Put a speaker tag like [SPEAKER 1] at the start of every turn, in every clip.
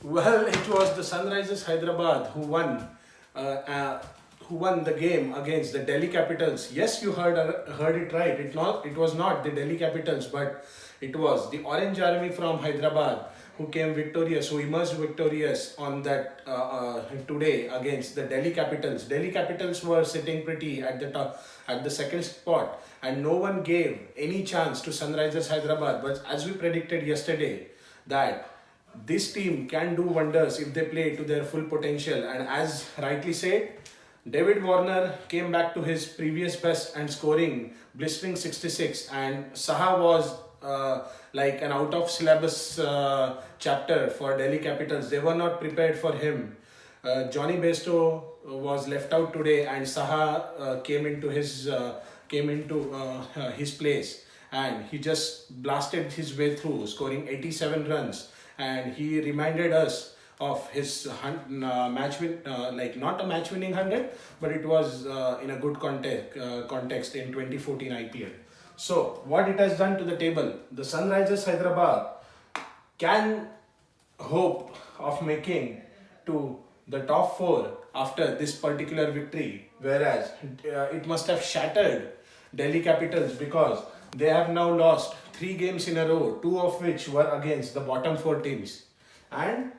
[SPEAKER 1] Well, it was the Sunrisers Hyderabad uh, uh, who won the game against the Delhi Capitals. Yes, you heard it right. It was not the Delhi Capitals, but it was the Orange Army from Hyderabad who came victorious, who emerged victorious on that today against the Delhi Capitals. Delhi Capitals were sitting pretty at the top, at the second spot, and no one gave any chance to Sunrisers Hyderabad. But as we predicted yesterday, that this team can do wonders if they play to their full potential. And as rightly said, David Warner came back to his previous best and scoring blistering 66. And Saha was like an out of syllabus chapter for Delhi Capitals. They were not prepared for him. Johnny Bairstow was left out today, and Saha came into his place, and he just blasted his way through, scoring 87 runs. And he reminded us of his match win, like not a match winning 100, but it was in a good context in 2014 IPL. So, what it has done to the table, the Sunrisers Hyderabad can hope of making to the top four after this particular victory, whereas it must have shattered Delhi Capitals because they have now lost 3 games in a row, two of which were against the bottom four teams. And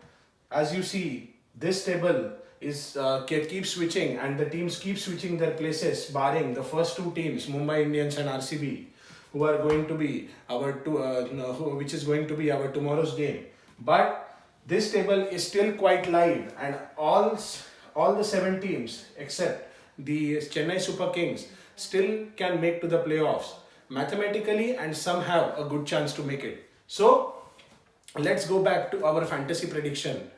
[SPEAKER 1] as you see, this table is keep switching, and the teams keep switching their places, barring the first two teams, Mumbai Indians and RCB, who are going to be which is going to be our tomorrow's game. But this table is still quite live, and all the 7 teams except the Chennai Super Kings still can make to the playoffs mathematically, and some have a good chance to make it. So let's go back to our fantasy prediction.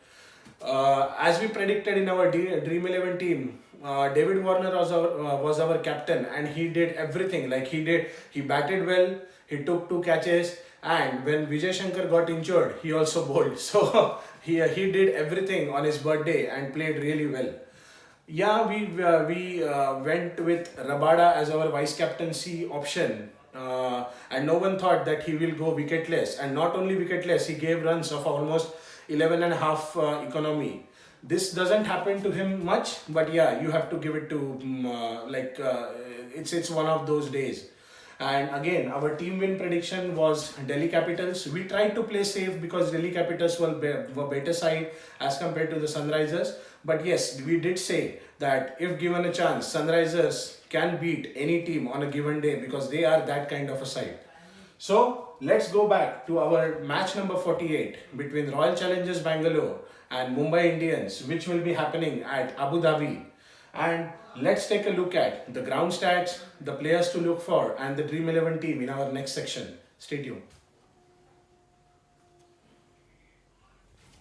[SPEAKER 1] As we predicted in our Dream 11 team, David Warner was our captain, and he did everything. Like he batted well, he took 2 catches, and when Vijay Shankar got injured, he also bowled. So he did everything on his birthday and played really well. Yeah, we went with Rabada as our vice captaincy option, and no one thought that he will go wicketless. And not only wicketless, he gave runs of almost 11 and a half economy. This doesn't happen to him much, but yeah, you have to give it to it's one of those days. And again, our team win prediction was Delhi Capitals. We tried to play safe because Delhi Capitals were better side as compared to the Sunrisers. But yes, we did say that if given a chance, Sunrisers can beat any team on a given day because they are that kind of a side. So let's go back to our match number 48 between Royal Challengers Bangalore and Mumbai Indians, which will be happening at Abu Dhabi. And let's take a look at the ground stats, the players to look for, and the Dream 11 team in our next section. Stay tuned.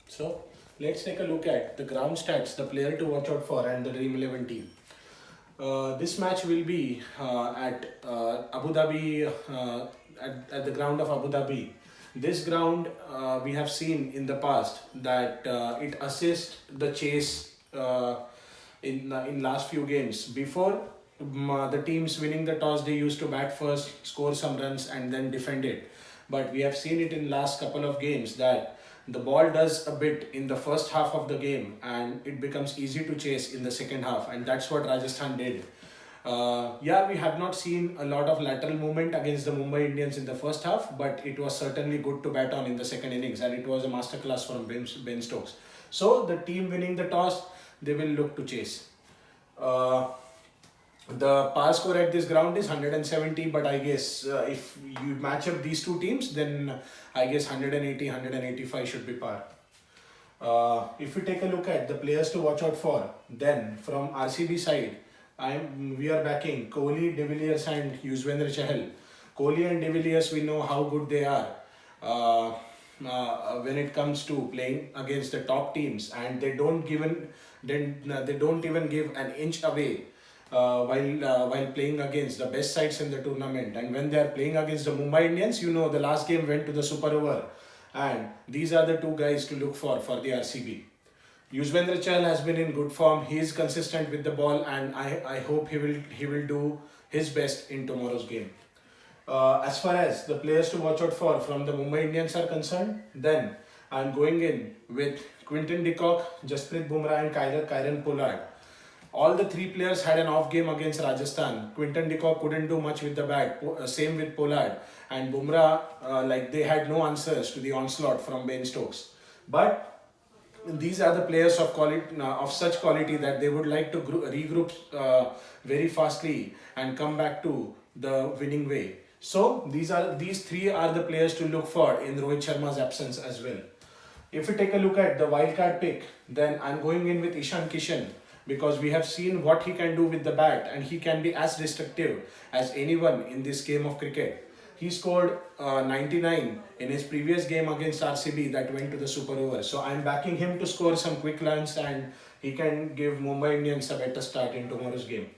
[SPEAKER 1] So let's take a look at the ground stats, the player to watch out for, and the Dream 11 team. This match will be at Abu Dhabi, at the ground of Abu Dhabi. This ground we have seen in the past that it assists the chase in last few games. Before the teams winning the toss, they used to bat first, score some runs, and then defend it. But we have seen it in last couple of games that the ball does a bit in the first half of the game, and it becomes easy to chase in the second half, and that's what Rajasthan did. Yeah, we have not seen a lot of lateral movement against the Mumbai Indians in the first half, but it was certainly good to bat on in the second innings, and it was a masterclass from Ben Stokes. So the team winning the toss, they will look to chase. Uh, the par score at this ground is 170, but I guess if you match up these two teams, then I guess 180, 185 should be par. If we take a look at the players to watch out for, then from RCB side, we are backing Kohli, De Villiers, and Yuzvendra Chahal. Kohli and De Villiers, we know how good they are when it comes to playing against the top teams, and they don't even give an inch away while playing against the best sides in the tournament. And when they are playing against the Mumbai Indians, you know the last game went to the super over, and these are the two guys to look for the RCB. Yuzvendra Chahal has been in good form. He is consistent with the ball, and I hope he will do his best in tomorrow's game. As far as the players to watch out for from the Mumbai Indians are concerned, then I'm going in with Quinton de Kock, Jasprit Bumrah and Kieron Pollard. All the three players had an off game against Rajasthan. Quinton de Kock couldn't do much with the bat. Same with Pollard. And Bumrah, they had no answers to the onslaught from Ben Stokes. But these are the players of quality, of such quality that they would like to regroup very fastly and come back to the winning way. So these three are the players to look for in Rohit Sharma's absence as well. If we take a look at the wildcard pick, then I'm going in with Ishan Kishan because we have seen what he can do with the bat and he can be as destructive as anyone in this game of cricket. He scored 99 in his previous game against RCB that went to the super over. So I'm backing him to score some quick runs and he can give Mumbai Indians a better start in tomorrow's game.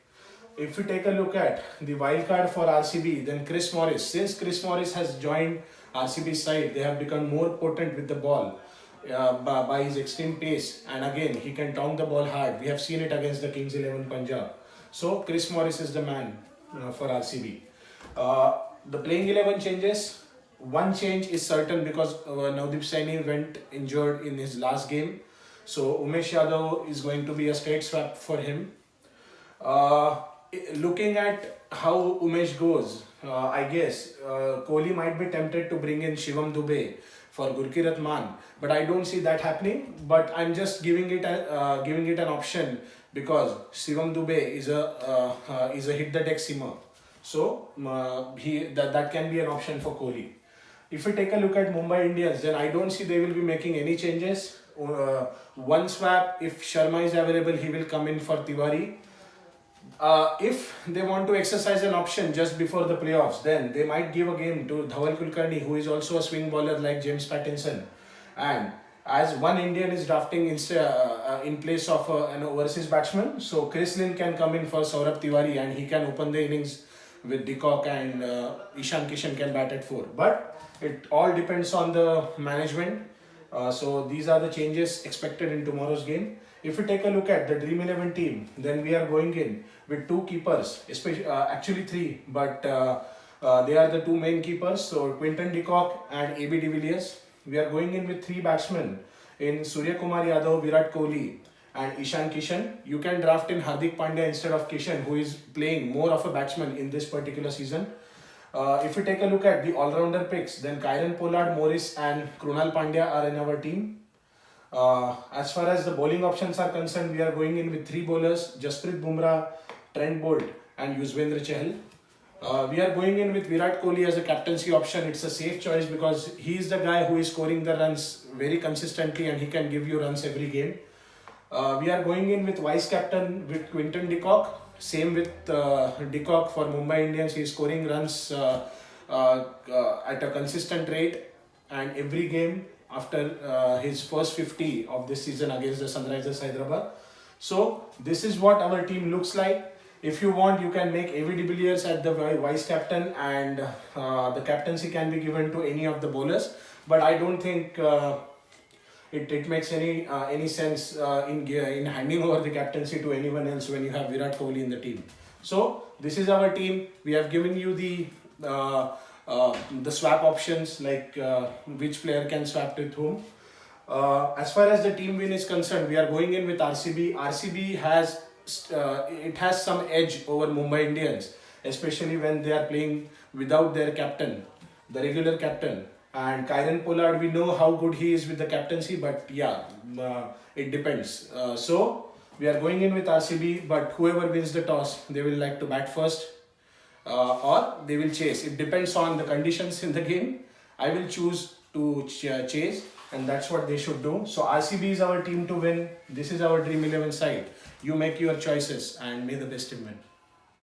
[SPEAKER 1] If we take a look at the wild card for RCB, then Chris Morris. Since Chris Morris has joined RCB's side, they have become more potent with the ball by his extreme pace. And again, he can tong the ball hard. We have seen it against the Kings 11 Punjab. So Chris Morris is the man for RCB. The playing 11 changes. One change is certain because Navdeep Saini went injured in his last game. So Umesh Yadav is going to be a straight swap for him. Looking at how Umesh goes, I guess Kohli might be tempted to bring in Shivam Dube for Gurkirat Maan, but I don't see that happening. But I'm just giving it an option because Shivam Dube is a hit the deck simmer, so that can be an option for Kohli. If we take a look at Mumbai Indians, then I don't see they will be making any changes. One swap, if Sharma is available, he will come in for Tiwari. If they want to exercise an option just before the playoffs, then they might give a game to Dhawal Kulkarni, who is also a swing bowler like James Pattinson. And as one Indian is drafting in place of an overseas batsman, so Chris Lynn can come in for Saurabh Tiwari and he can open the innings with de Kock and Ishan Kishan can bat at 4. But it all depends on the management. So these are the changes expected in tomorrow's game. If we take a look at the Dream 11 team, then we are going in with two keepers, especially actually three, but they are the two main keepers. So Quinton de Kock and AB de Villiers. We are going in with three batsmen in Surya Kumar Yadav, Virat Kohli and Ishan Kishan. You can draft in Hardik Pandya instead of Kishan, who is playing more of a batsman in this particular season. If we take a look at the all-rounder picks, then Kieron Pollard, Morris and Krunal Pandya are in our team. As far as the bowling options are concerned, we are going in with three bowlers, Jasprit Bumrah, Trent Bolt and Yuzvendra Chahal. We are going in with Virat Kohli as a captaincy option. It's a safe choice because he is the guy who is scoring the runs very consistently and he can give you runs every game. We are going in with vice captain with Quinton de Kock. Same with de Kock for Mumbai Indians. He is scoring runs at a consistent rate and every game after his first 50 of this season against the Sunrisers Hyderabad. So this is what our team looks like. If you want, you can make A.V. de Villiers at the vice captain and the captaincy can be given to any of the bowlers. But I don't think it makes any sense in handing over the captaincy to anyone else when you have Virat Kohli in the team. So this is our team. We have given you the swap options, like which player can swap with whom. As far as the team win is concerned, we are going in with RCB. RCB has some edge over Mumbai Indians, especially when they are playing without their captain, the regular captain. And Kieron Pollard, we know how good he is with the captaincy, but yeah, it depends. So we are going in with RCB, but whoever wins the toss, they will like to bat first or they will chase. It depends on the conditions in the game. I will choose to chase, and that's what they should do. So RCB is our team to win. This is our Dream 11 side. You make your choices and may the best team win.